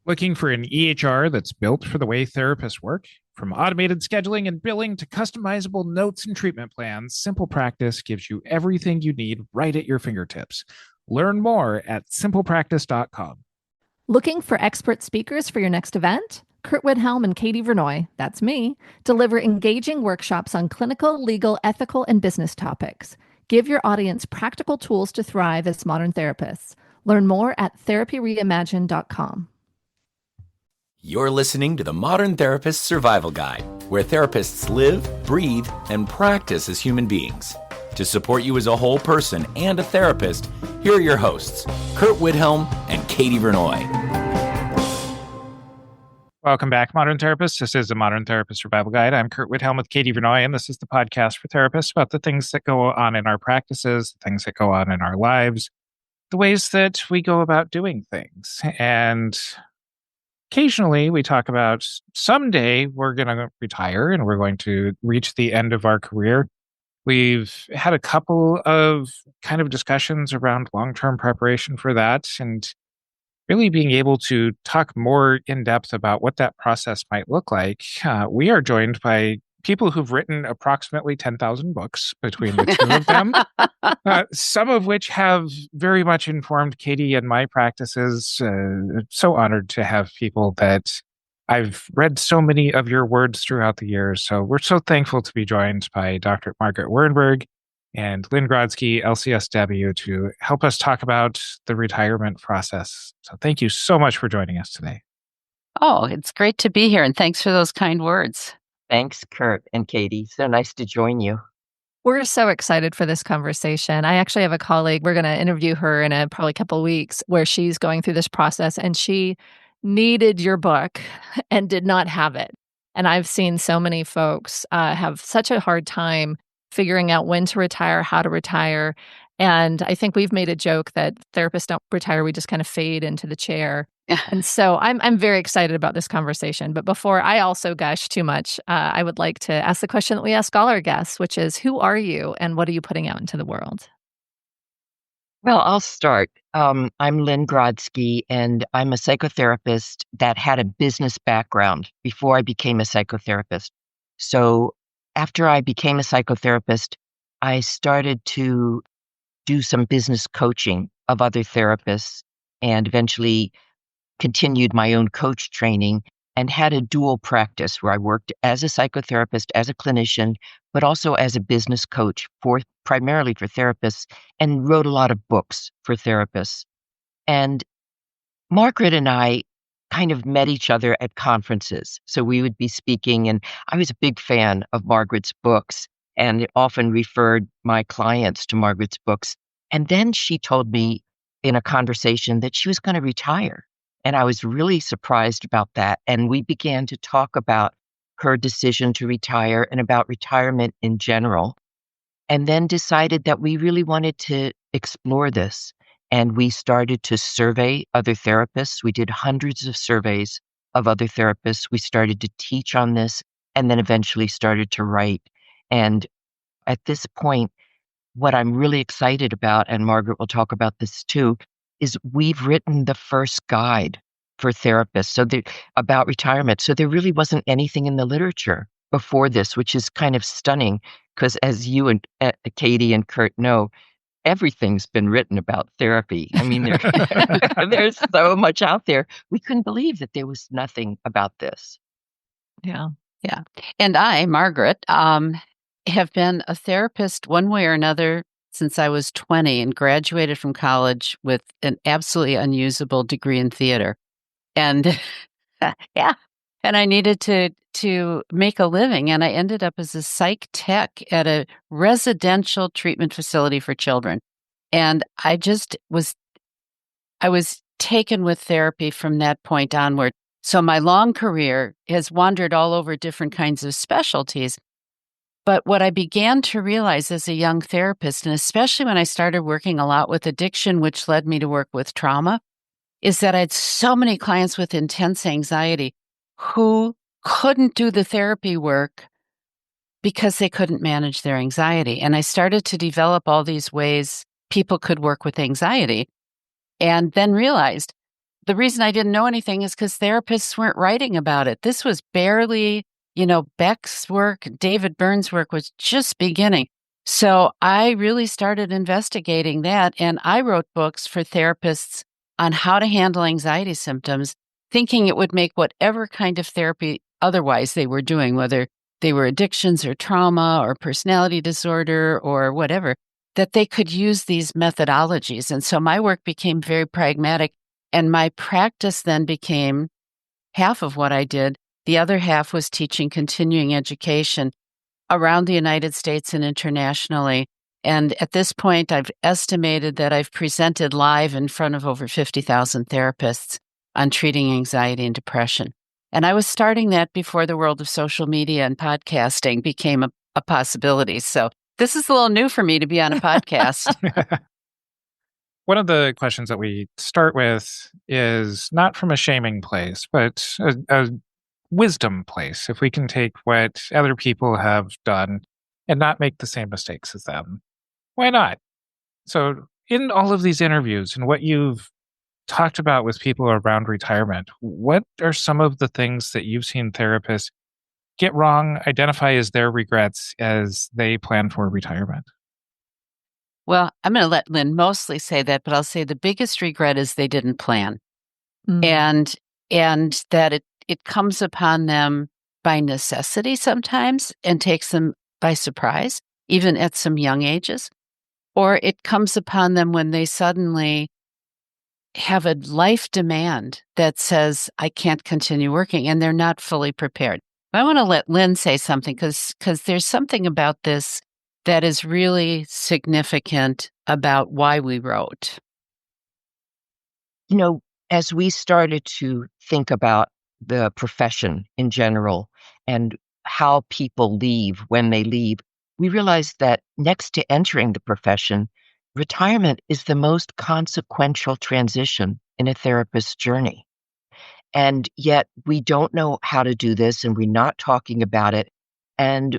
Looking for an EHR that's built for the way therapists work? From automated scheduling and billing to customizable notes and treatment plans, Simple Practice gives you everything you need right at your fingertips. Learn more at simplepractice.com. Looking for expert speakers for your next event? Curt and Katie Vernoy, that's me, deliver engaging workshops on clinical, legal, ethical, and business topics. Give your audience practical tools to thrive as modern therapists. Learn more at therapyreimagined.com. You're listening to the Modern Therapist Survival Guide, where therapists live, breathe, and practice as human beings. To support you as a whole person and a therapist, here are your hosts, Curt and Katie Vernoy. Welcome back, Modern Therapists. This is the Modern Therapist Survival Guide. I'm Curt with Katie Vernoy, and this is the podcast for therapists about the things that go on in our practices, the things that go on in our lives, the ways that we go about doing things. And occasionally we talk about someday we're going to retire and we're going to reach the end of our career. We've had a couple of kind of discussions around long-term preparation for that and really being able to talk more in depth about what that process might look like. We are joined by people who've written approximately 10,000 books between the two of them, some of which have very much informed Katie and my practices. So honored to have people that I've read so many of your words throughout the years. So we're so thankful to be joined by Dr. Margaret Wehrenberg and Lynn Grodzki, LCSW, to help us talk about the retirement process. So thank you so much for joining us today. Oh, it's great to be here, and thanks for those kind words. Thanks, Curt and Katie. So nice to join you. We're so excited for this conversation. I actually have a colleague, we're going to interview her in probably a couple of weeks, where she's going through this process, and she needed your book and did not have it. And I've seen so many folks have such a hard time figuring out when to retire, how to retire. And I think we've made a joke that therapists don't retire, we just kind of fade into the chair. And so I'm very excited about this conversation. But before I also gush too much, I would like to ask the question that we ask all our guests, which is, who are you and what are you putting out into the world? Well, I'll start. I'm Lynn Grodzki, and I'm a psychotherapist that had a business background before I became a psychotherapist. So after I became a psychotherapist, I started to do some business coaching of other therapists and eventually continued my own coach training and had a dual practice where I worked as a psychotherapist, as a clinician, but also as a business coach primarily for therapists, and wrote a lot of books for therapists. And Margaret and I kind of met each other at conferences. So we would be speaking, and I was a big fan of Margaret's books and often referred my clients to Margaret's books. And then she told me in a conversation that she was going to retire. And I was really surprised about that. And we began to talk about her decision to retire and about retirement in general. And then decided that we really wanted to explore this. And we started to survey other therapists. We did hundreds of surveys of other therapists. We started to teach on this and then eventually started to write. And at this point, what I'm really excited about, and Margaret will talk about this too, is we've written the first guide for therapists about retirement. So there really wasn't anything in the literature before this, which is kind of stunning because as you and Katie and Curt know, everything's been written about therapy. I mean, there's so much out there. We couldn't believe that there was nothing about this. Yeah. And I, Margaret, have been a therapist one way or another since I was 20 and graduated from college with an absolutely unusable degree in theater. And and I needed to make a living, and I ended up as a psych tech at a residential treatment facility for children. And I was taken with therapy from that point onward. So my long career has wandered all over different kinds of specialties. But what I began to realize as a young therapist, and especially when I started working a lot with addiction, which led me to work with trauma, is that I had so many clients with intense anxiety who couldn't do the therapy work because they couldn't manage their anxiety. And I started to develop all these ways people could work with anxiety, and then realized the reason I didn't know anything is because therapists weren't writing about it. This was barely, Beck's work, David Byrne's work was just beginning. So I really started investigating that, and I wrote books for therapists on how to handle anxiety symptoms, thinking it would make whatever kind of therapy otherwise they were doing, whether they were addictions or trauma or personality disorder or whatever, that they could use these methodologies. And so my work became very pragmatic, and my practice then became half of what I did. The other half was teaching continuing education around the United States and internationally. And at this point, I've estimated that I've presented live in front of over 50,000 therapists on treating anxiety and depression. And I was starting that before the world of social media and podcasting became a possibility. So this is a little new for me to be on a podcast. One of the questions that we start with is not from a shaming place, but a wisdom place. If we can take what other people have done and not make the same mistakes as them, why not? So in all of these interviews and what you've talked about with people around retirement, what are some of the things that you've seen therapists get wrong, identify as their regrets as they plan for retirement? Well, I'm going to let Lynn mostly say that, but I'll say the biggest regret is they didn't plan. And that it comes upon them by necessity sometimes and takes them by surprise, even at some young ages. Or it comes upon them when they suddenly have a life demand that says, I can't continue working, and they're not fully prepared. I want to let Lynn say something because there's something about this that is really significant about why we wrote. As we started to think about the profession in general and how people leave when they leave, we realized that next to entering the profession, retirement is the most consequential transition in a therapist's journey. And yet we don't know how to do this, and we're not talking about it. And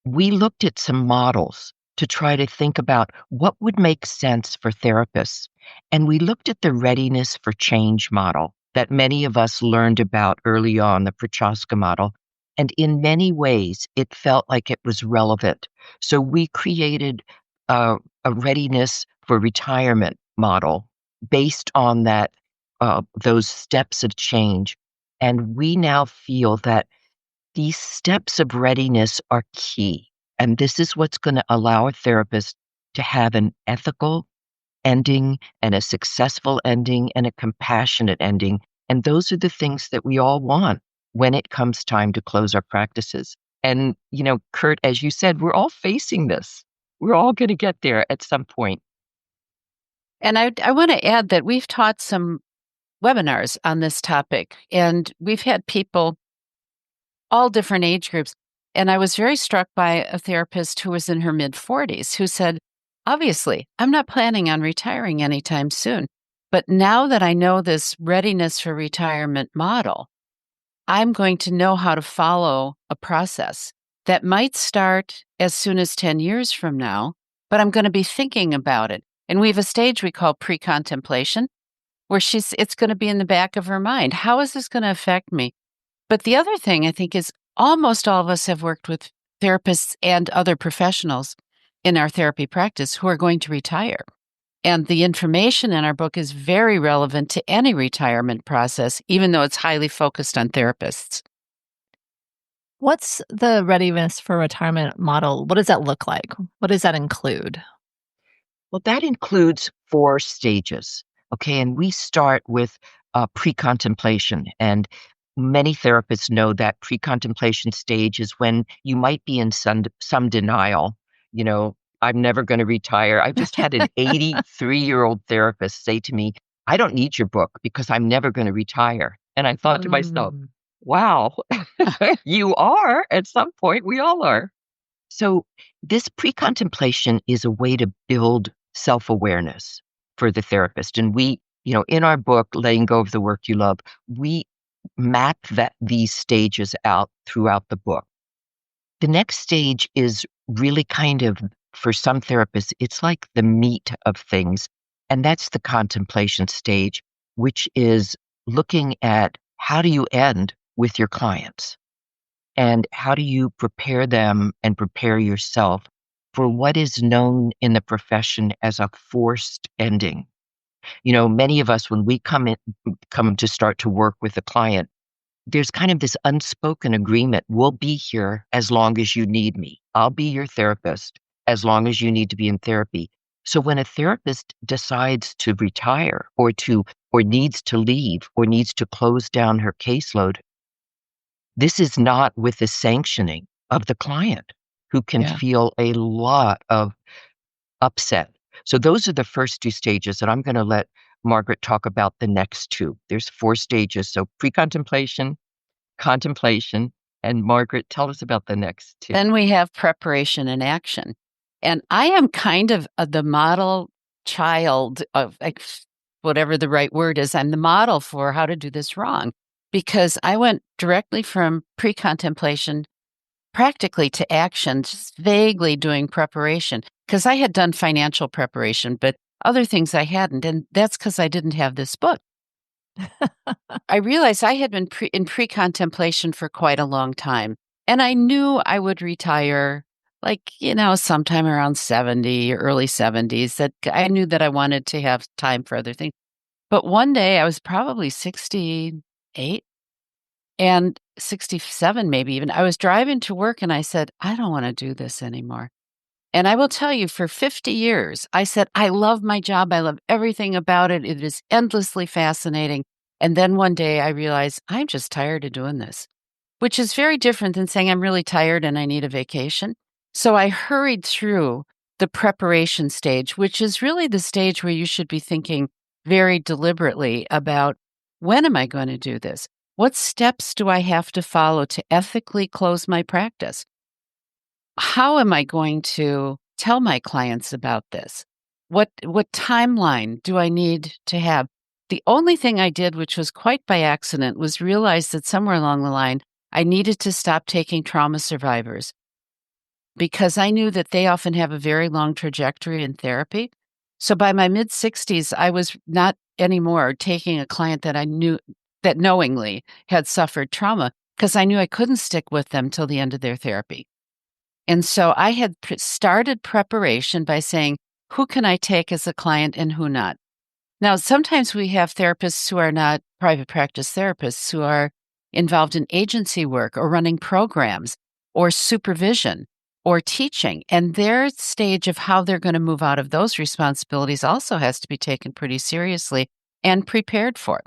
we looked at some models to try to think about what would make sense for therapists. And we looked at the Readiness for Change model that many of us learned about early on, the Prochaska model. And in many ways, it felt like it was relevant. So we created a Readiness for Retirement model based on that, those steps of change. And we now feel that these steps of readiness are key. And this is what's going to allow a therapist to have an ethical ending and a successful ending and a compassionate ending. And those are the things that we all want when it comes time to close our practices. And, Curt, as you said, we're all facing this. We're all going to get there at some point. And I want to add that we've taught some webinars on this topic, and we've had people all different age groups. And I was very struck by a therapist who was in her mid-40s who said, obviously, I'm not planning on retiring anytime soon. But now that I know this Readiness for Retirement model, I'm going to know how to follow a process that might start as soon as 10 years from now, but I'm going to be thinking about it. And we have a stage we call pre-contemplation, where it's going to be in the back of her mind. How is this going to affect me? But the other thing I think is almost all of us have worked with therapists and other professionals in our therapy practice who are going to retire. And the information in our book is very relevant to any retirement process, even though it's highly focused on therapists. What's the Readiness for Retirement model? What does that look like? What does that include? Well, that includes 4 stages. Okay, and we start with pre-contemplation. And many therapists know that pre-contemplation stage is when you might be in some denial. I'm never going to retire. I just had an 83-year-old therapist say to me, I don't need your book because I'm never going to retire. And I thought to myself, wow, you are at some point. We all are. So this pre-contemplation is a way to build self-awareness for the therapist. And we, in our book, Letting Go of the Work You Love, we map these stages out throughout the book. The next stage is really kind of, for some therapists, it's like the meat of things. And that's the contemplation stage. which is looking at how do you end with your clients and how do you prepare them and prepare yourself for what is known in the profession as a forced ending. Many of us, when we come to start to work with a client, there's kind of this unspoken agreement. We'll be here as long as you need me. I'll be your therapist as long as you need to be in therapy. So when a therapist decides to retire or needs to leave or needs to close down her caseload, this is not with the sanctioning of the client, who can feel a lot of upset. So those are the first two stages, and I'm going to let Margaret talk about the next two. There's 4 stages. So pre-contemplation, contemplation, and Margaret, tell us about the next 2. Then we have preparation and action. And I am kind of the model child of whatever the right word is. I'm the model for how to do this wrong, because I went directly from pre-contemplation practically to action, just vaguely doing preparation, because I had done financial preparation, but other things I hadn't. And that's because I didn't have this book. I realized I had been in pre-contemplation for quite a long time. And I knew I would retire, sometime around 70 or early 70s, that I knew that I wanted to have time for other things. But one day I was probably 68 and 67, maybe even. I was driving to work and I said, I don't want to do this anymore. And I will tell you, for 50 years, I said, I love my job. I love everything about it. It is endlessly fascinating. And then one day I realized I'm just tired of doing this, which is very different than saying I'm really tired and I need a vacation. So I hurried through the preparation stage, which is really the stage where you should be thinking very deliberately about, when am I going to do this? What steps do I have to follow to ethically close my practice? How am I going to tell my clients about this? What timeline do I need to have? The only thing I did, which was quite by accident, was realize that somewhere along the line, I needed to stop taking trauma survivors, because I knew that they often have a very long trajectory in therapy. So by my mid-60s, I was not anymore taking a client that I knew that knowingly had suffered trauma, because I knew I couldn't stick with them till the end of their therapy. And so I had started preparation by saying, who can I take as a client and who not? Now, sometimes we have therapists who are not private practice therapists, who are involved in agency work or running programs or supervision or teaching. And their stage of how they're going to move out of those responsibilities also has to be taken pretty seriously and prepared for.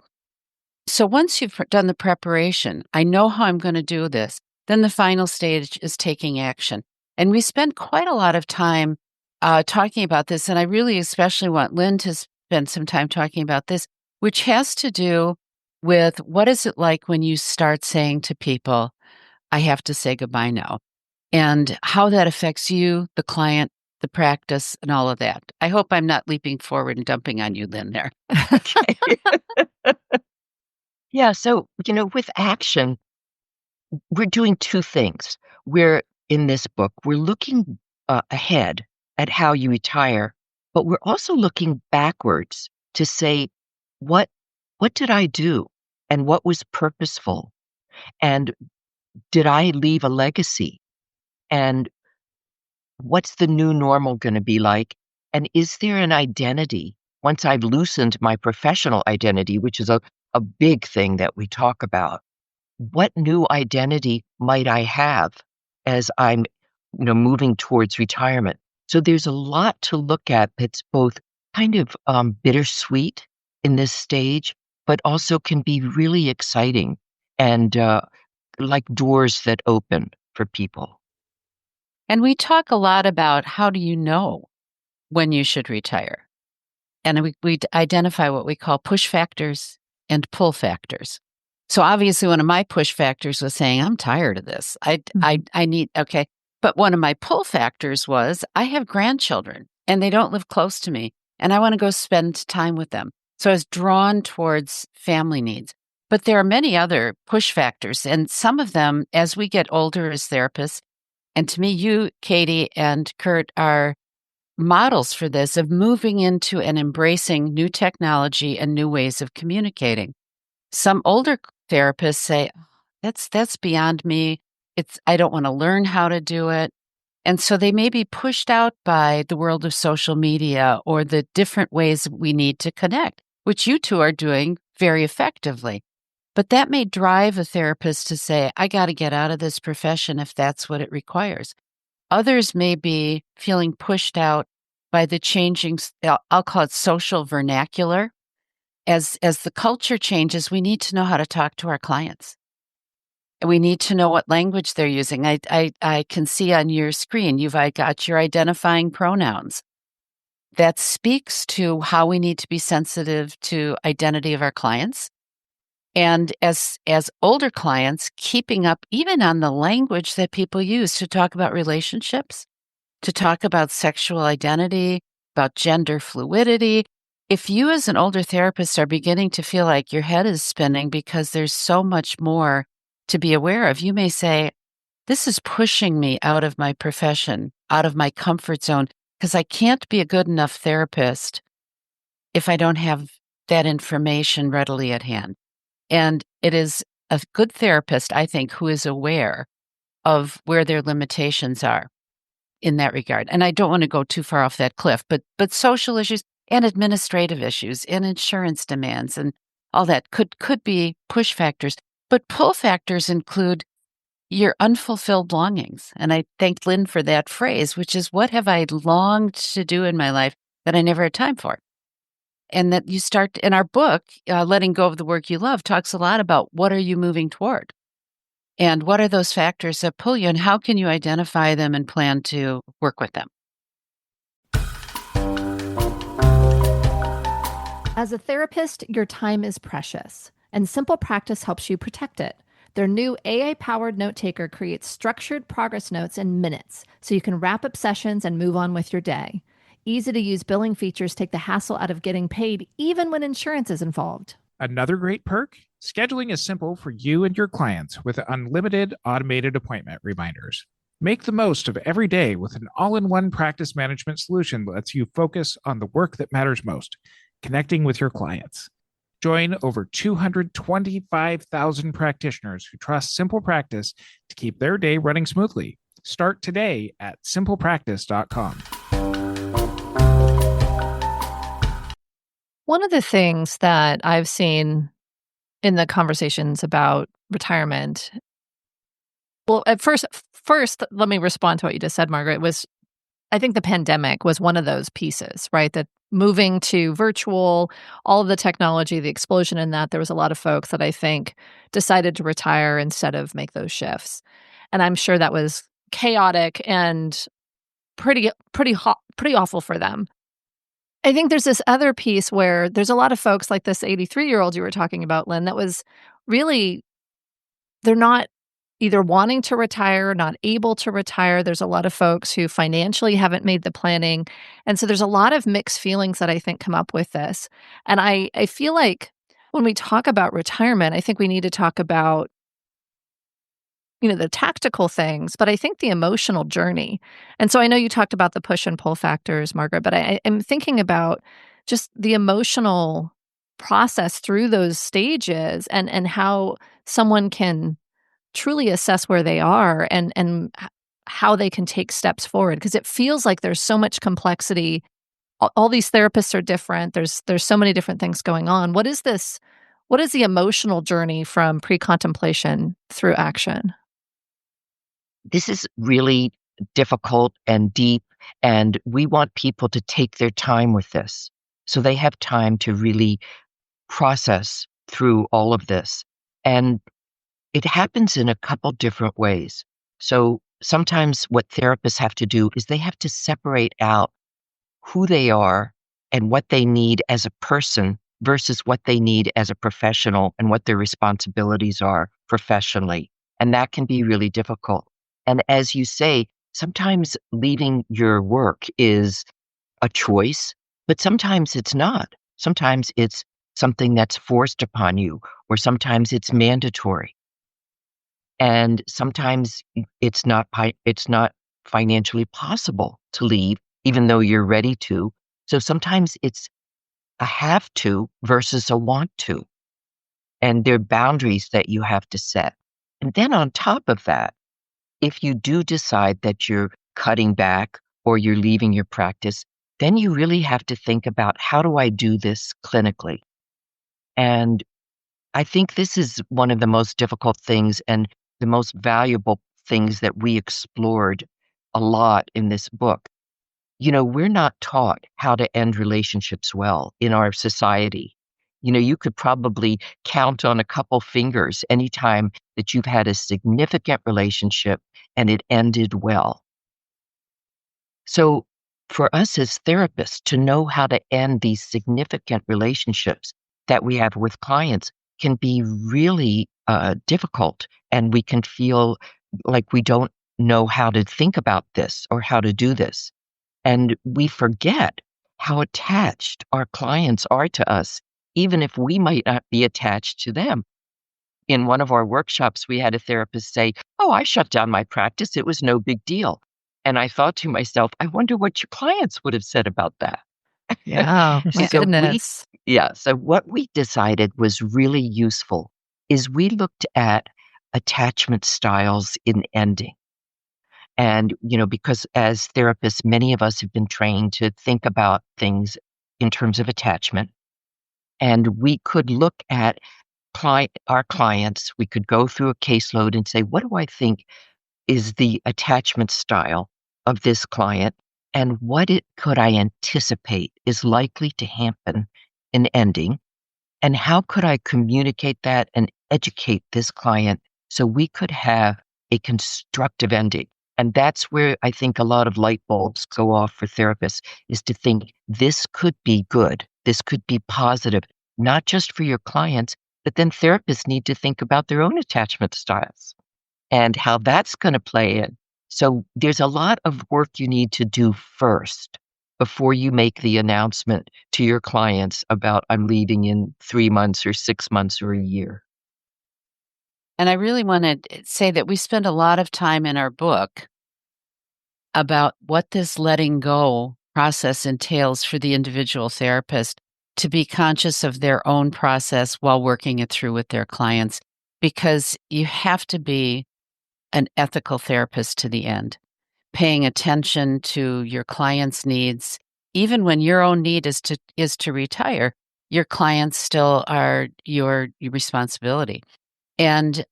So once you've done the preparation, I know how I'm going to do this. Then the final stage is taking action. And we spent quite a lot of time talking about this. And I really especially want Lynn to spend some time talking about this, which has to do with what is it like when you start saying to people, I have to say goodbye now, and how that affects you, the client, the practice, and all of that. I hope I'm not leaping forward and dumping on you, Lynn, there. Okay. Yeah, so, with action, we're doing 2 things. In this book, we're looking ahead at how you retire, but we're also looking backwards to say, what did I do? And what was purposeful? And did I leave a legacy? And what's the new normal going to be like? And is there an identity once I've loosened my professional identity, which is a big thing that we talk about? What new identity might I have as I'm, moving towards retirement? So there's a lot to look at that's both kind of bittersweet in this stage, but also can be really exciting and like doors that open for people. And we talk a lot about, how do you know when you should retire? And we identify what we call push factors and pull factors. So obviously one of my push factors was saying, I'm tired of this. I need, okay. But one of my pull factors was, I have grandchildren and they don't live close to me and I want to go spend time with them. So I was drawn towards family needs. But there are many other push factors, and some of them, as we get older as therapists, and to me, you, Katie, and Curt are models for this of moving into and embracing new technology and new ways of communicating. Some older therapists say, that's beyond me. I don't want to learn how to do it. And so they may be pushed out by the world of social media or the different ways we need to connect, which you two are doing very effectively. But that may drive a therapist to say, I got to get out of this profession if that's what it requires. Others may be feeling pushed out by the changing, I'll call it social vernacular. As the culture changes, we need to know how to talk to our clients. We need to know what language they're using. I can see on your screen, you've got your identifying pronouns. That speaks to how we need to be sensitive to identity of our clients. And as older clients, keeping up even on the language that people use to talk about relationships, to talk about sexual identity, about gender fluidity. If you as an older therapist are beginning to feel like your head is spinning because there's so much more to be aware of, you may say, this is pushing me out of my profession, out of my comfort zone, because I can't be a good enough therapist if I don't have that information readily at hand. And it is a good therapist, I think, who is aware of where their limitations are in that regard. And I don't want to go too far off that cliff, but social issues and administrative issues and insurance demands and all that could be push factors. But pull factors include your unfulfilled longings. And I thank Lynn for that phrase, which is, what have I longed to do in my life that I never had time for? And that you start in our book, Letting Go of the Work You Love, talks a lot about what are you moving toward? And what are those factors that pull you, and how can you identify them and plan to work with them? As a therapist, your time is precious, and Simple Practice helps you protect it. Their new AI-powered note taker creates structured progress notes in minutes, so you can wrap up sessions and move on with your day. Easy-to-use billing features take the hassle out of getting paid, even when insurance is involved. Another great perk? Scheduling is simple for you and your clients with unlimited automated appointment reminders. Make the most of every day with an all-in-one practice management solution that lets you focus on the work that matters most, connecting with your clients. Join over 225,000 practitioners who trust Simple Practice to keep their day running smoothly. Start today at simplepractice.com. One of the things that I've seen in the conversations about retirement, well, at first, let me respond to what you just said, Margaret, was I think the pandemic was one of those pieces, right? That moving to virtual, all of the technology, the explosion in that, there was a lot of folks that I think decided to retire instead of make those shifts. And I'm sure that was chaotic and pretty awful for them. I think there's this other piece where there's a lot of folks like this 83-year-old you were talking about, Lynn, that was really, they're not either wanting to retire, not able to retire. There's a lot of folks who financially haven't made the planning. And so there's a lot of mixed feelings that I think come up with this. And I feel like when we talk about retirement, I think we need to talk about, the tactical things, but I think the emotional journey. And so I know you talked about the push and pull factors, Margaret, but I am thinking about just the emotional process through those stages and how someone can truly assess where they are and how they can take steps forward. Because it feels like there's so much complexity. All these therapists are different. There's so many different things going on. What is this? What is the emotional journey from pre-contemplation through action? This is really difficult and deep, and we want people to take their time with this. So they have time to really process through all of this. And it happens in a couple different ways. So sometimes what therapists have to do is they have to separate out who they are and what they need as a person versus what they need as a professional and what their responsibilities are professionally. And that can be really difficult. And as you say, sometimes leaving your work is a choice, but sometimes it's not. Sometimes it's something that's forced upon you, or sometimes it's mandatory. And sometimes it's not financially possible to leave even though you're ready to. So sometimes it's a have to versus a want to. And there are boundaries that you have to set. And then on top of that, if you do decide that you're cutting back or you're leaving your practice, then you really have to think about, how do I do this clinically? And I think this is one of the most difficult things and the most valuable things that we explored a lot in this book. We're not taught how to end relationships well in our society. You could probably count on a couple fingers anytime that you've had a significant relationship and it ended well. So for us as therapists to know how to end these significant relationships that we have with clients can be really difficult, and we can feel like we don't know how to think about this or how to do this. And we forget how attached our clients are to us, even if we might not be attached to them. In one of our workshops, we had a therapist say, "Oh, I shut down my practice. It was no big deal." And I thought to myself, I wonder what your clients would have said about that. Yeah, my So goodness. so what we decided was really useful is we looked at attachment styles in ending. And, because as therapists, many of us have been trained to think about things in terms of attachment. And we could look at our clients, we could go through a caseload and say, what do I think is the attachment style of this client? And what could I anticipate is likely to happen in ending? And how could I communicate that and educate this client so we could have a constructive ending? And that's where I think a lot of light bulbs go off for therapists, is to think this could be good. This could be positive, not just for your clients, but then therapists need to think about their own attachment styles and how that's going to play in. So there's a lot of work you need to do first before you make the announcement to your clients about, I'm leaving in 3 months or 6 months or a year. And I really want to say that we spend a lot of time in our book about what this letting go process entails for the individual therapist to be conscious of their own process while working it through with their clients, because you have to be an ethical therapist to the end, paying attention to your client's needs. Even when your own need is to retire, your clients still are your responsibility. And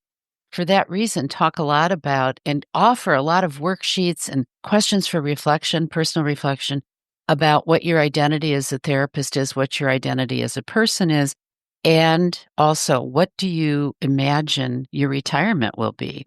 for that reason, talk a lot about and offer a lot of worksheets and questions for reflection, personal reflection, about what your identity as a therapist is, what your identity as a person is, and also what do you imagine your retirement will be,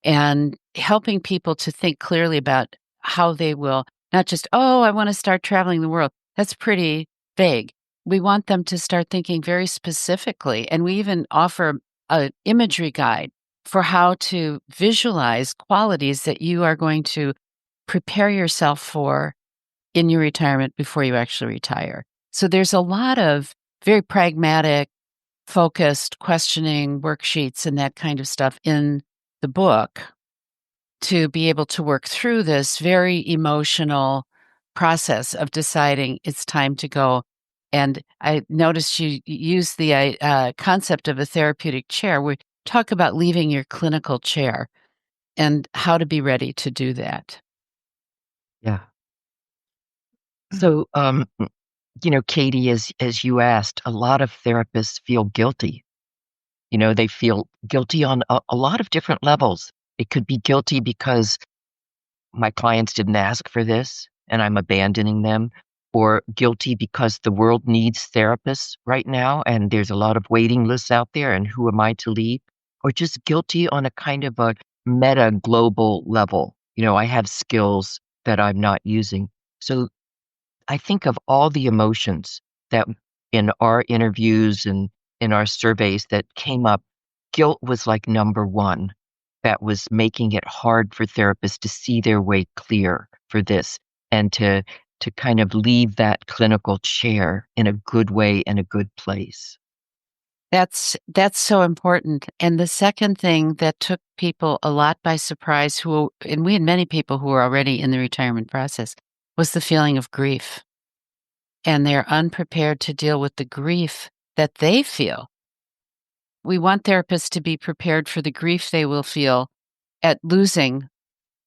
and helping people to think clearly about how they will not just, oh, I want to start traveling the world. That's pretty vague. We want them to start thinking very specifically, and we even offer an imagery guide for how to visualize qualities that you are going to prepare yourself for in your retirement before you actually retire. So there's a lot of very pragmatic, focused questioning worksheets and that kind of stuff in the book to be able to work through this very emotional process of deciding it's time to go. And I noticed you use the concept of a therapeutic chair. We talk about leaving your clinical chair and how to be ready to do that. Yeah. So, Katie, as you asked, a lot of therapists feel guilty. They feel guilty on a lot of different levels. It could be guilty because my clients didn't ask for this and I'm abandoning them, or guilty because the world needs therapists right now and there's a lot of waiting lists out there and who am I to leave? Or just guilty on a kind of a meta global level. I have skills that I'm not using. So I think of all the emotions that in our interviews and in our surveys that came up, guilt was like number one. That was making it hard for therapists to see their way clear for this and to kind of leave that clinical chair in a good way and a good place. That's so important. And the second thing that took people a lot by surprise, and we had many people who were already in the retirement process, was the feeling of grief. And they're unprepared to deal with the grief that they feel. We want therapists to be prepared for the grief they will feel at losing.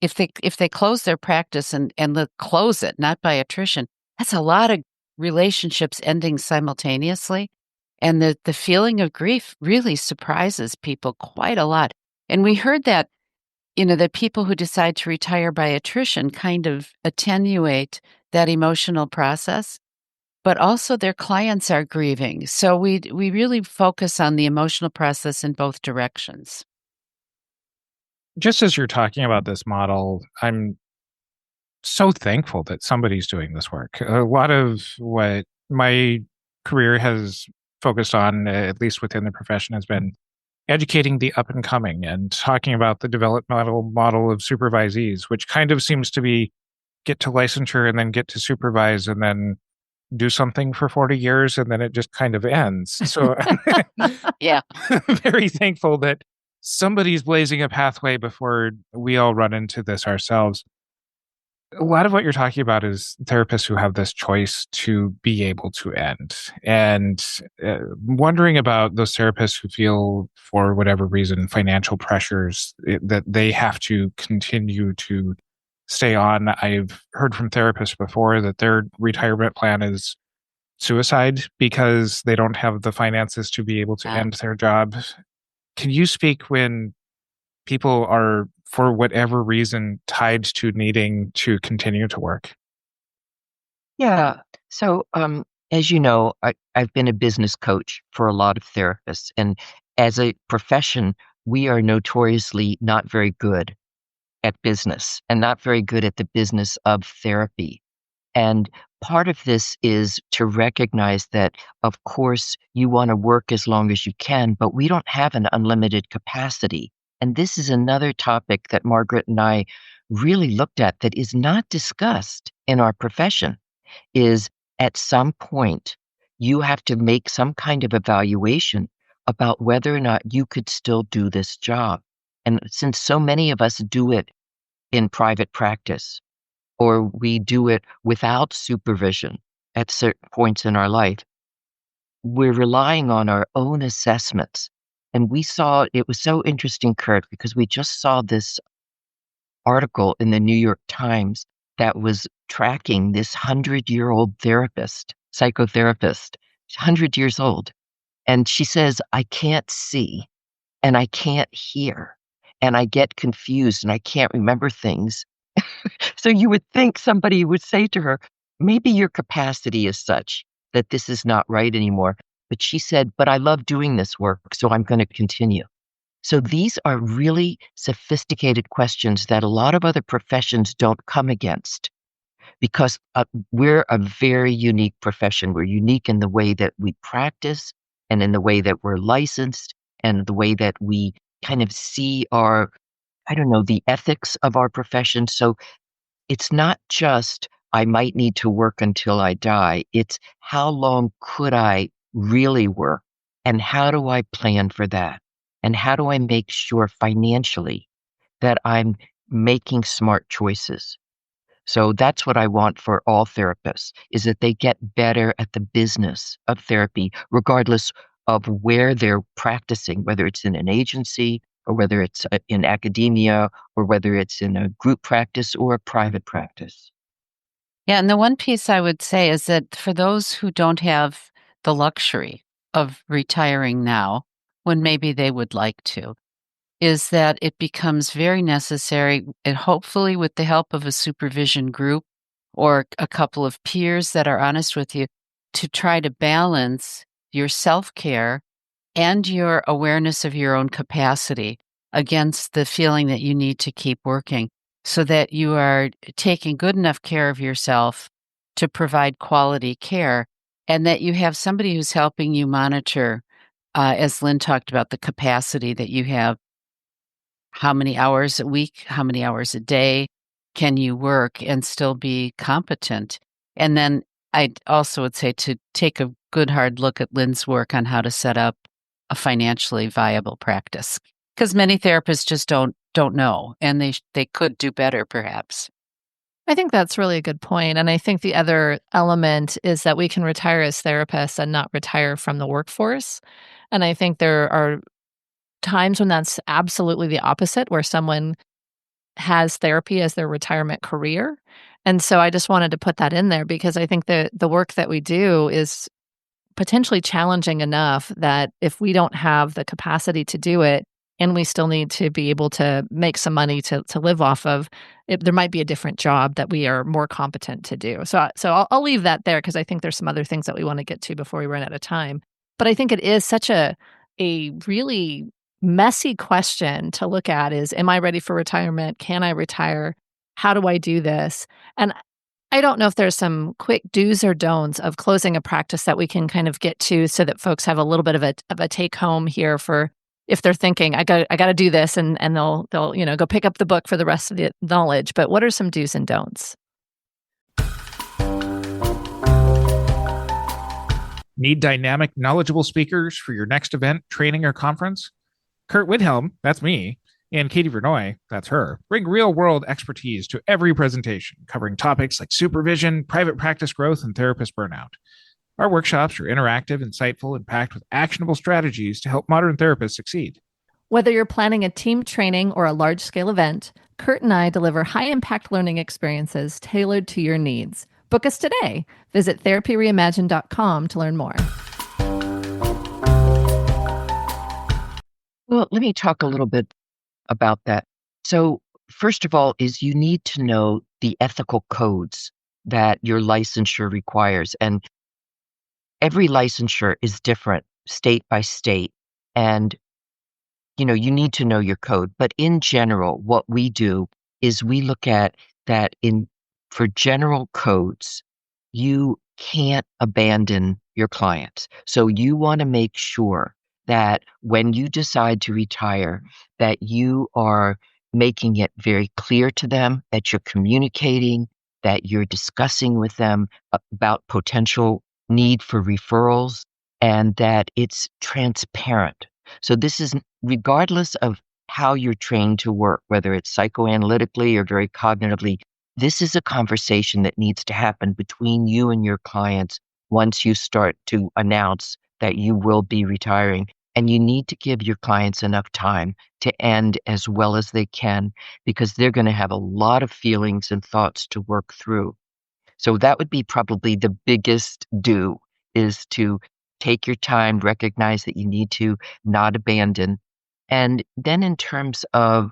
If they close their practice and close it, not by attrition, that's a lot of relationships ending simultaneously. And the feeling of grief really surprises people quite a lot. And we heard that, that people who decide to retire by attrition kind of attenuate that emotional process, but also their clients are grieving. So we really focus on the emotional process in both directions. Just as you're talking about this model, I'm so thankful that somebody's doing this work. A lot of what my career has focused on, at least within the profession, has been educating the up and coming and talking about the developmental model of supervisees, which kind of seems to be get to licensure and then get to supervise and then do something for 40 years and then it just kind of ends. So yeah, I'm very thankful that somebody's blazing a pathway before we all run into this ourselves. A lot of what you're talking about is therapists who have this choice to be able to end. And wondering about those therapists who feel, for whatever reason, financial pressures that they have to continue to stay on. I've heard from therapists before that their retirement plan is suicide because they don't have the finances to be able to end their job. Can you speak when people are, for whatever reason, tied to needing to continue to work? Yeah. So, as you know, I've been a business coach for a lot of therapists. And as a profession, we are notoriously not very good at business and not very good at the business of therapy. And part of this is to recognize that, of course, you want to work as long as you can, but we don't have an unlimited capacity. And this is another topic that Margaret and I really looked at that is not discussed in our profession, is at some point, you have to make some kind of evaluation about whether or not you could still do this job. And since so many of us do it in private practice, or we do it without supervision at certain points in our life, we're relying on our own assessments. And we saw, it was so interesting, Curt, because we just saw this article in the New York Times that was tracking this 100-year-old therapist, psychotherapist, 100 years old. And she says, I can't see and I can't hear and I get confused and I can't remember things. So you would think somebody would say to her, maybe your capacity is such that this is not right anymore. But she said, but I love doing this work, so I'm going to continue. So these are really sophisticated questions that a lot of other professions don't come against because we're a very unique profession. We're unique in the way that we practice and in the way that we're licensed and the way that we kind of see our, the ethics of our profession. So it's not just, I might need to work until I die. It's how long could I really work? And how do I plan for that? And how do I make sure financially that I'm making smart choices? So that's what I want for all therapists, is that they get better at the business of therapy, regardless of where they're practicing, whether it's in an agency or whether it's in academia or whether it's in a group practice or a private practice. Yeah, and the one piece I would say is that for those who don't have the luxury of retiring now, when maybe they would like to, is that it becomes very necessary, and hopefully with the help of a supervision group or a couple of peers that are honest with you, to try to balance your self-care and your awareness of your own capacity against the feeling that you need to keep working, so that you are taking good enough care of yourself to provide quality care, and that you have somebody who's helping you monitor, as Lynn talked about, the capacity that you have. How many hours a week, how many hours a day can you work and still be competent? And then I also would say to take a good hard look at Lynn's work on how to set up a financially viable practice, because many therapists just don't know, and they could do better perhaps. I think that's really a good point. And I think the other element is that we can retire as therapists and not retire from the workforce. And I think there are times when that's absolutely the opposite, where someone has therapy as their retirement career. And so I just wanted to put that in there because I think the work that we do is potentially challenging enough that if we don't have the capacity to do it and we still need to be able to make some money to live off of, there might be a different job that we are more competent to do. So I'll leave that there because I think there's some other things that we want to get to before we run out of time. But I think it is such a really messy question to look at is, am I ready for retirement? Can I retire? How do I do this? And I don't know if there's some quick do's or don'ts of closing a practice that we can kind of get to so that folks have a little bit of a take home here for if they're thinking, I got to do this and they'll go pick up the book for the rest of the knowledge. But what are some do's and don'ts? Need dynamic, knowledgeable speakers for your next event, training, or conference? Curt Widhelm, that's me, and Katie Vernoy, that's her, bring real-world expertise to every presentation, covering topics like supervision, private practice growth, and therapist burnout. Our workshops are interactive, insightful, and packed with actionable strategies to help modern therapists succeed. Whether you're planning a team training or a large-scale event, Curt and I deliver high-impact learning experiences tailored to your needs. Book us today. Visit therapyreimagined.com to learn more. Well, let me talk a little bit about that. So, first of all, is you need to know the ethical codes that your licensure requires. And every licensure is different state by state. And, you need to know your code. But in general, what we do is we look at that for general codes, you can't abandon your clients. So you want to make sure that when you decide to retire, that you are making it very clear to them, that you're communicating, that you're discussing with them about potential need for referrals, and that it's transparent. So this is regardless of how you're trained to work, whether it's psychoanalytically or very cognitively, this is a conversation that needs to happen between you and your clients once you start to announce that you will be retiring. And you need to give your clients enough time to end as well as they can, because they're going to have a lot of feelings and thoughts to work through. So that would be probably the biggest do, is to take your time, recognize that you need to not abandon. And then in terms of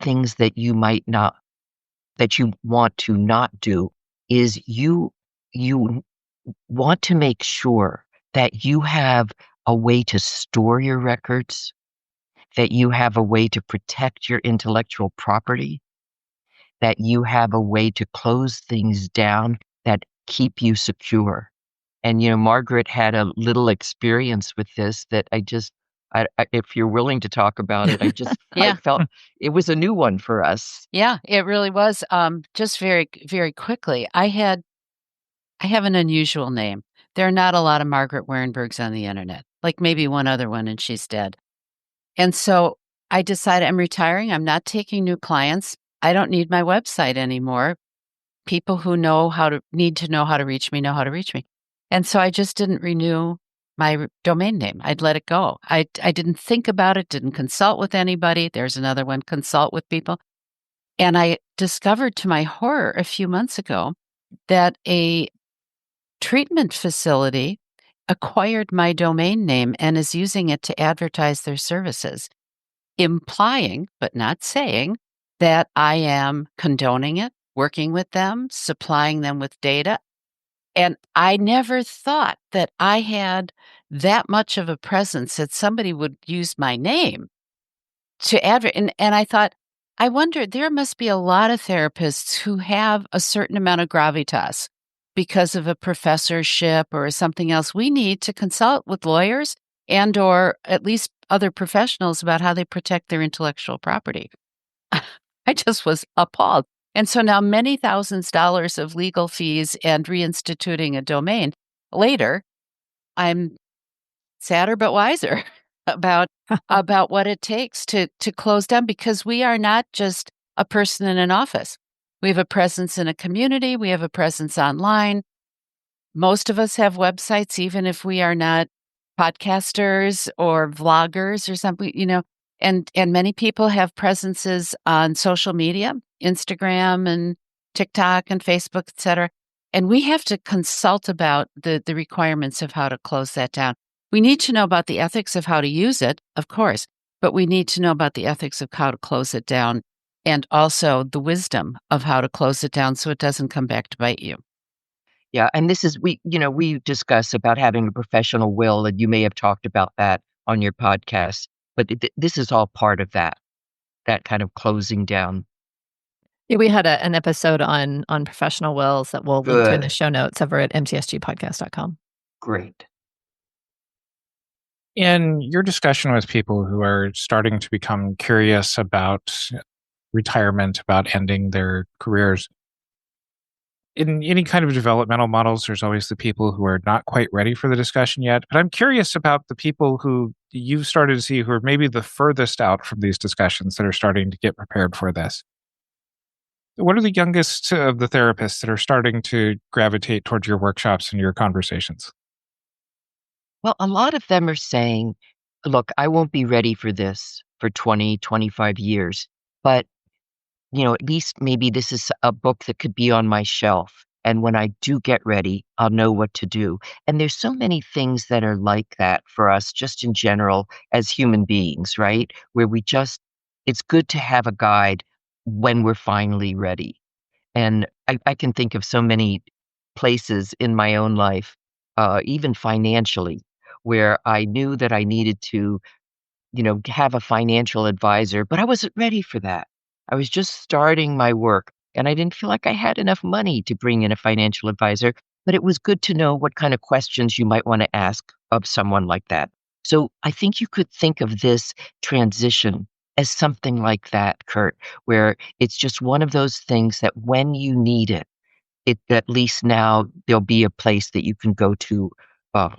things that you might not, that you want to not do, is you want to make sure that you have a way to store your records, that you have a way to protect your intellectual property, that you have a way to close things down that keep you secure. And, Margaret had a little experience with this that if you're willing to talk about it, Yeah. I felt it was a new one for us. Yeah, it really was. Just very, very quickly, I have an unusual name. There are not a lot of Margaret Wehrenbergs on the internet, like maybe one other one, and she's dead. And so I decided I'm retiring. I'm not taking new clients. I don't need my website anymore. People who need to know how to reach me know how to reach me. And so I just didn't renew my domain name. I'd let it go. I didn't think about it, didn't consult with anybody. There's another one, consult with people. And I discovered to my horror a few months ago that a treatment facility acquired my domain name and is using it to advertise their services, implying, but not saying, that I am condoning it, working with them, supplying them with data. And I never thought that I had that much of a presence that somebody would use my name to advertise. And I thought, I wonder, there must be a lot of therapists who have a certain amount of gravitas because of a professorship or something else. We need to consult with lawyers and or at least other professionals about how they protect their intellectual property. I just was appalled. And so now many thousands of dollars of legal fees and reinstituting a domain later, I'm sadder but wiser about what it takes to close down, because we are not just a person in an office. We have a presence in a community. We have a presence online. Most of us have websites, even if we are not podcasters or vloggers or something, and many people have presences on social media, Instagram and TikTok and Facebook, et cetera. And we have to consult about the requirements of how to close that down. We need to know about the ethics of how to use it, of course, but we need to know about the ethics of how to close it down and also the wisdom of how to close it down so it doesn't come back to bite you. Yeah, and this is we discuss about having a professional will, and you may have talked about that on your podcast, but this is all part of that kind of closing down. Yeah, we had an episode on professional wills that we'll link to in the Good. show notes over at mcsgpodcast.com. Great. In your discussion with people who are starting to become curious about retirement, about ending their careers, in any kind of developmental models, there's always the people who are not quite ready for the discussion yet. But I'm curious about the people who you've started to see who are maybe the furthest out from these discussions that are starting to get prepared for this. What are the youngest of the therapists that are starting to gravitate towards your workshops and your conversations? Well, a lot of them are saying, look, I won't be ready for this for 20, 25 years, but at least maybe this is a book that could be on my shelf. And when I do get ready, I'll know what to do. And there's so many things that are like that for us, just in general, as human beings, right? Where it's good to have a guide when we're finally ready. And I can think of so many places in my own life, even financially, where I knew that I needed to have a financial advisor, but I wasn't ready for that. I was just starting my work and I didn't feel like I had enough money to bring in a financial advisor, but it was good to know what kind of questions you might want to ask of someone like that. So I think you could think of this transition as something like that, Curt, where it's just one of those things that when you need it, at least now there'll be a place that you can go to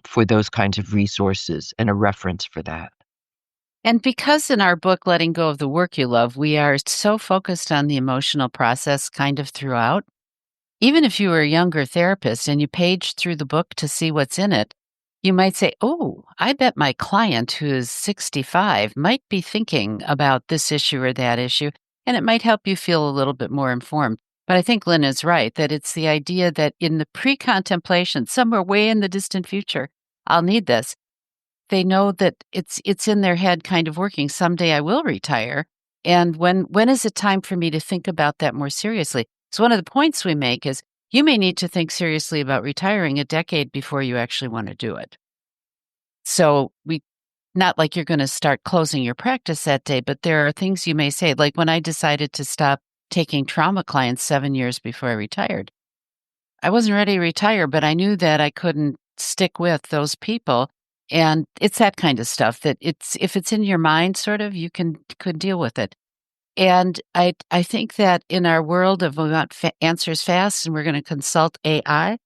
for those kinds of resources and a reference for that. And because in our book, Letting Go of the Work You Love, we are so focused on the emotional process kind of throughout, even if you were a younger therapist and you paged through the book to see what's in it, you might say, oh, I bet my client who is 65 might be thinking about this issue or that issue, and it might help you feel a little bit more informed. But I think Lynn is right, that it's the idea that in the pre-contemplation, somewhere way in the distant future, I'll need this. They know that it's in their head kind of working. Someday I will retire. And when is it time for me to think about that more seriously? So one of the points we make is you may need to think seriously about retiring a decade before you actually want to do it. So not like you're going to start closing your practice that day, but there are things you may say, like when I decided to stop taking trauma clients 7 years before I retired. I wasn't ready to retire, but I knew that I couldn't stick with those people. And it's that kind of stuff that if it's in your mind, sort of, you could deal with it. And I think that in our world of we want answers fast and we're going to consult AI,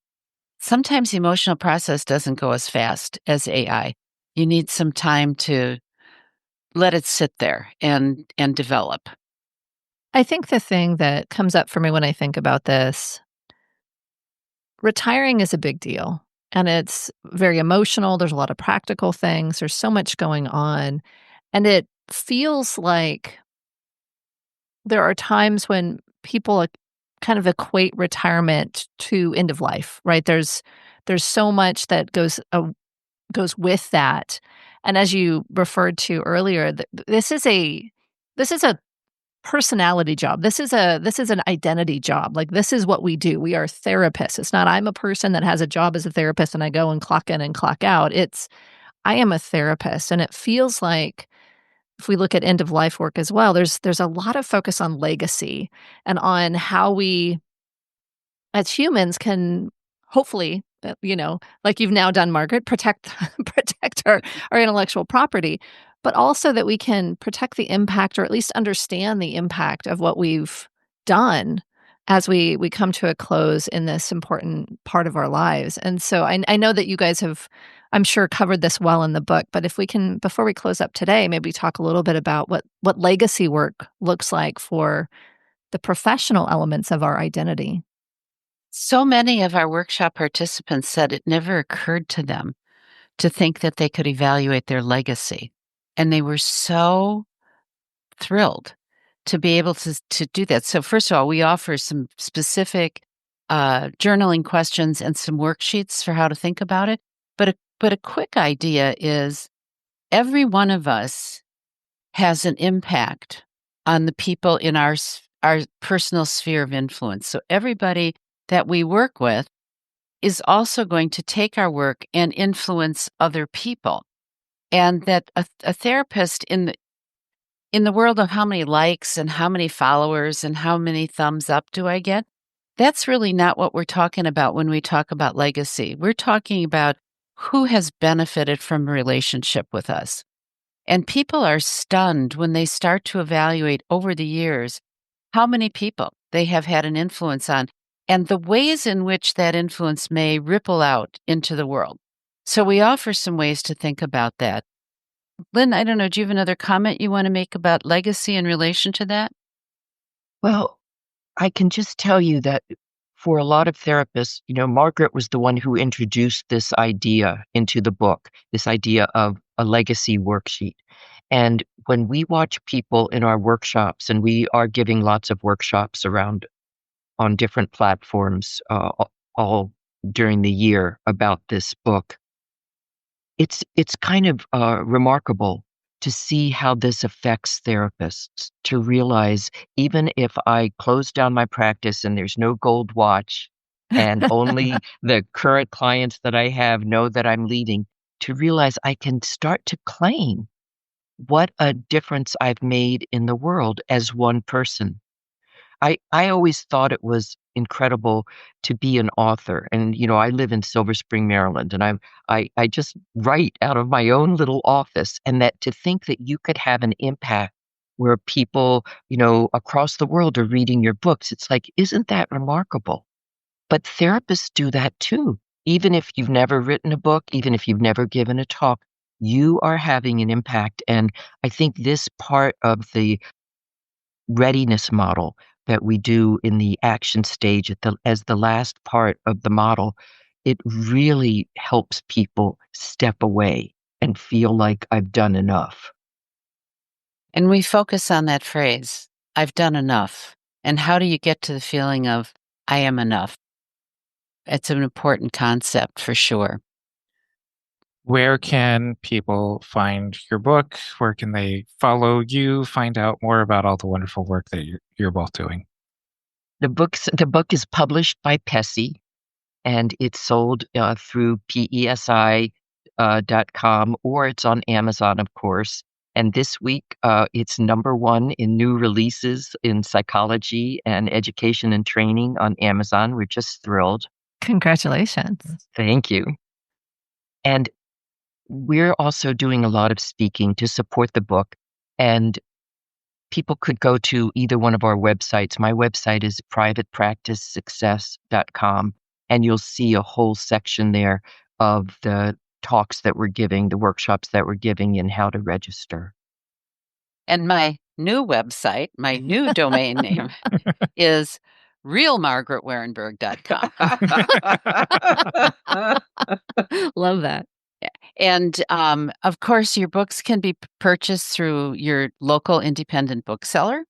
sometimes the emotional process doesn't go as fast as AI. You need some time to let it sit there and develop. I think the thing that comes up for me when I think about this, retiring is a big deal. And it's very emotional. There's a lot of practical things. There's so much going on. And it feels like there are times when people kind of equate retirement to end of life, right? There's so much that goes with that. And as you referred to earlier, this is a personality job. This is an identity job. Like, this is what we do. We are therapists. It's not I'm a person that has a job as a therapist and I go and clock in and clock out. It's I am a therapist. And it feels like if we look at end of life work as well, there's a lot of focus on legacy and on how we as humans can hopefully, like you've now done, Margaret, protect our intellectual property, but also that we can protect the impact or at least understand the impact of what we've done as we come to a close in this important part of our lives. And so I know that you guys have, I'm sure, covered this well in the book, but if we can, before we close up today, maybe talk a little bit about what legacy work looks like for the professional elements of our identity. So many of our workshop participants said it never occurred to them to think that they could evaluate their legacy. And they were so thrilled to be able to do that. So first of all, we offer some specific journaling questions and some worksheets for how to think about it. But a quick idea is every one of us has an impact on the people in our personal sphere of influence. So everybody that we work with is also going to take our work and influence other people. And that a therapist in the world of how many likes and how many followers and how many thumbs up do I get, that's really not what we're talking about when we talk about legacy. We're talking about who has benefited from a relationship with us. And people are stunned when they start to evaluate over the years how many people they have had an influence on and the ways in which that influence may ripple out into the world. So we offer some ways to think about that. Lynn, I don't know, do you have another comment you want to make about legacy in relation to that? Well, I can just tell you that for a lot of therapists, Margaret was the one who introduced this idea into the book, this idea of a legacy worksheet. And when we watch people in our workshops, and we are giving lots of workshops around on different platforms all during the year about this book, it's kind of remarkable to see how this affects therapists, to realize even if I close down my practice and there's no gold watch and only the current clients that I have know that I'm leading, to realize I can start to claim what a difference I've made in the world as one person. I always thought it was incredible to be an author. And, I live in Silver Spring, Maryland, and I just write out of my own little office. And that to think that you could have an impact where people, across the world are reading your books, it's like, isn't that remarkable? But therapists do that too. Even if you've never written a book, even if you've never given a talk, you are having an impact. And I think this part of the readiness model that we do in the action stage as the last part of the model, it really helps people step away and feel like I've done enough. And we focus on that phrase, I've done enough. And how do you get to the feeling of I am enough? It's an important concept for sure. Where can people find your book? Where can they follow you, find out more about all the wonderful work that you're both doing? The book is published by PESI, and it's sold through PESI.com, or it's on Amazon, of course. And this week, it's #1 in new releases in psychology and education and training on Amazon. We're just thrilled. Congratulations. Thank you. And we're also doing a lot of speaking to support the book. And people could go to either one of our websites. My website is privatepracticesuccess.com, and you'll see a whole section there of the talks that we're giving, the workshops that we're giving, and how to register. And my new website, my new domain name is realmargaretwehrenberg.com. Love that. And of course, your books can be purchased through your local independent bookseller,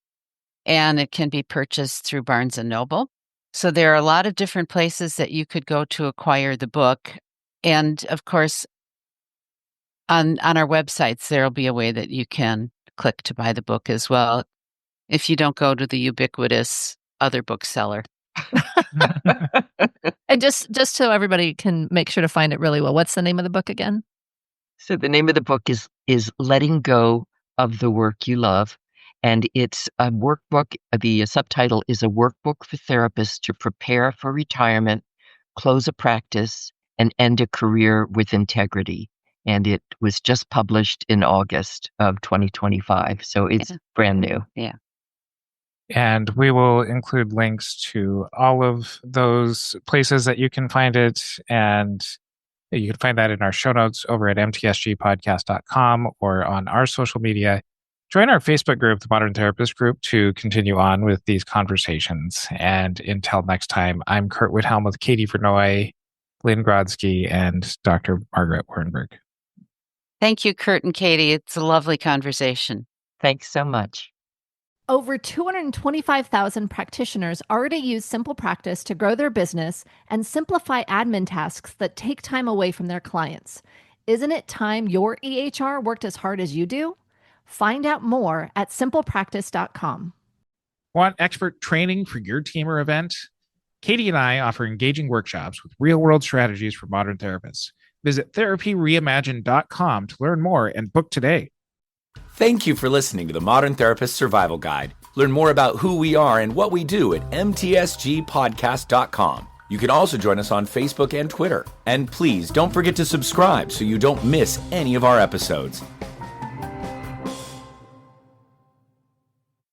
and it can be purchased through Barnes & Noble. So there are a lot of different places that you could go to acquire the book. And of course, on our websites, there'll be a way that you can click to buy the book as well, if you don't go to the ubiquitous other bookseller. And just so everybody can make sure to find it really well, what's the name of the book again? So the name of the book is Letting Go of the Work You Love. And it's a workbook. The subtitle is a workbook for therapists to prepare for retirement, close a practice, and end a career with integrity. And it was just published in August of 2025. So it's brand new. Yeah. And we will include links to all of those places that you can find it. And you can find that in our show notes over at mtsgpodcast.com or on our social media. Join our Facebook group, the Modern Therapist Group, to continue on with these conversations. And until next time, I'm Curt Whithelm with Katie Vernoy, Lynn Grodzki, and Dr. Margaret Wehrenberg. Thank you, Curt and Katie. It's a lovely conversation. Thanks so much. Over 225,000 practitioners already use Simple Practice to grow their business and simplify admin tasks that take time away from their clients. Isn't it time your EHR worked as hard as you do? Find out more at simplepractice.com. Want expert training for your team or event? Katie and I offer engaging workshops with real-world strategies for modern therapists. Visit therapyreimagined.com to learn more and book today. Thank you for listening to the Modern Therapist Survival Guide. Learn more about who we are and what we do at mtsgpodcast.com. You can also join us on Facebook and Twitter. And please don't forget to subscribe so you don't miss any of our episodes.